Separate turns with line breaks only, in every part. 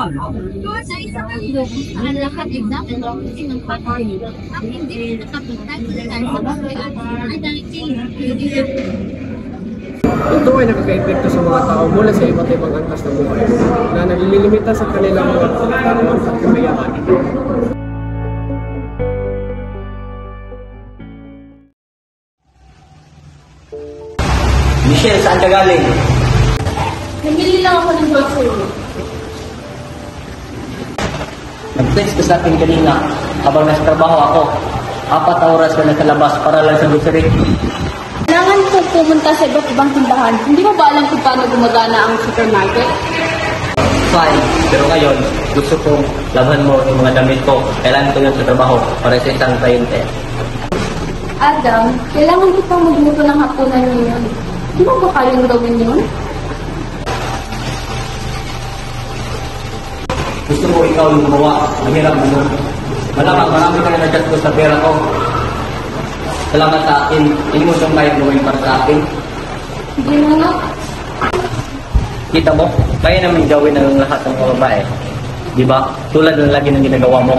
Sa isang mundo, ang lahat ay dapat mabuting ng patuloy. Ang hindi nakapagtag dahil sa pagkayaan ay dahil
Ito ay nakaka-epekto sa mga tao mula sa iba't ibang antas ng buhay na naglilimita sa kanilang mga pagkakaroon at kamayaman.
Michelle, saan ka galing?
Namili lang ako ng grocery.
Nag-text ka sa akin kanina habang nasa trabaho ako. 4 oras ka nasa labas para lang sa grocery.
Kailangan ko pumunta sa iba't ibang tindahan. Hindi mo ba alam kung paano gumagana ang supermarket?
Fine, pero ngayon, gusto kong laban mo yung mga damit ko. Kailangan ko yun sa trabaho para sa isang kliyente.
Adam, kailangan ko pang magluto ng hapunan ngayon. Di mo ba kayang gawin yun?
Gusto mo ikaw yung gumawa. Mahirap mo. Malamang marami ka na na-chat ko sa pera ko. Salamat sa akin. Hindi mo siyang kaya gawin para sa akin.
Hindi mo nga.
Kita mo? Kaya namin gawin ng lahat ng mga babae. Di ba? Tulad ng lagi ng ginagawa mo.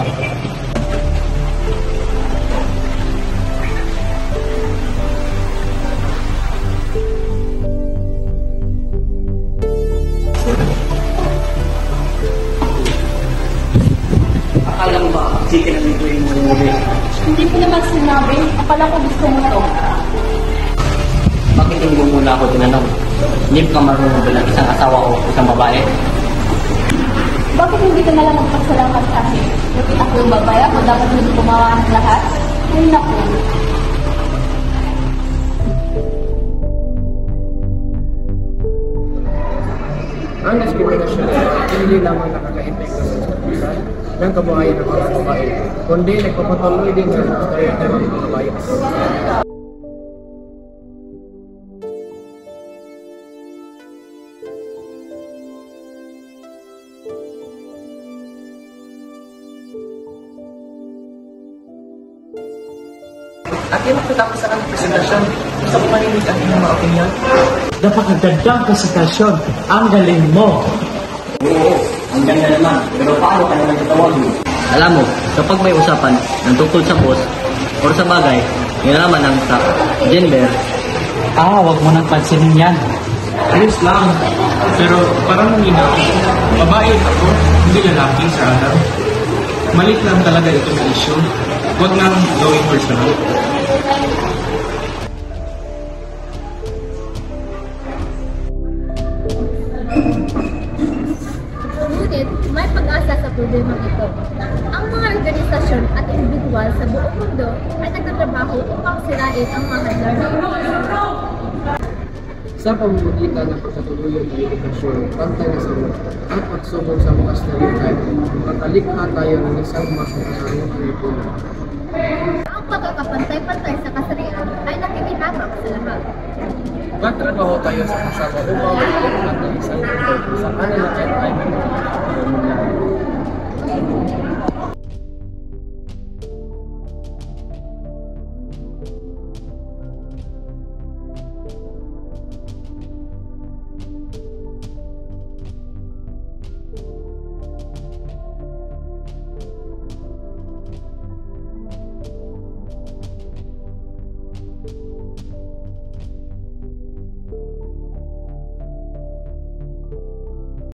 Akala mo ba? Sige na nito yung muli.
Hindi ko naman sinabi. Akala ko gusto mo to.
Bakit hindi mo muna ako tinanong? Hindi ka marunong bilang isang asawa o isang babae?
Bakit hindi ka nalang magpasalamat sa akin? Bakit ako yung babae? Ako dapat hindi kumawa ng lahat? Ay naku.
Ang diskriminasyon ay hindi lamang nakaka-epekto sa seguridad ng kabuhayan ng mga babae, kundi nagpapatuloy din sa stereotype ng mga bias.
At yan ang tapos sa kanyang presentasyon. Gusto ko marinig ang inyong mga opinion. Napakagandang presentasyon. Ang galing mo.
Oo, ang ganda naman. Pero paano ka naman tatawagin? Alam mo, kapag may usapan ng tungkol sa boss o sa bagay, nilalaman ng sa gender,
Wag mo nang pansinin yan.
Ayos lang. Pero parang nanginap. Babae ako, hindi lalaki sa Adam. Malit lang talaga ito sa issue. Huwag nang gawin personal.
Ngunit, may pag-asa sa problema ito. Ang mga organisasyon at individual sa buong mundo ay nagtatrabaho upang sirain ang mga learning.
Sa pamamagitan ng pagkatuluyang ng edukasyon, pantay na sagot, at pagsubok sa mga stereotype, makalikha tayo ng isang mas masanang kurikulum.
Ang pagkakapantay-pantay sa kasarian ay nakikinabang sa lahat.
Magtrabaho tayo sa kasama upang magkaroon ng isang mundo sa kanila ay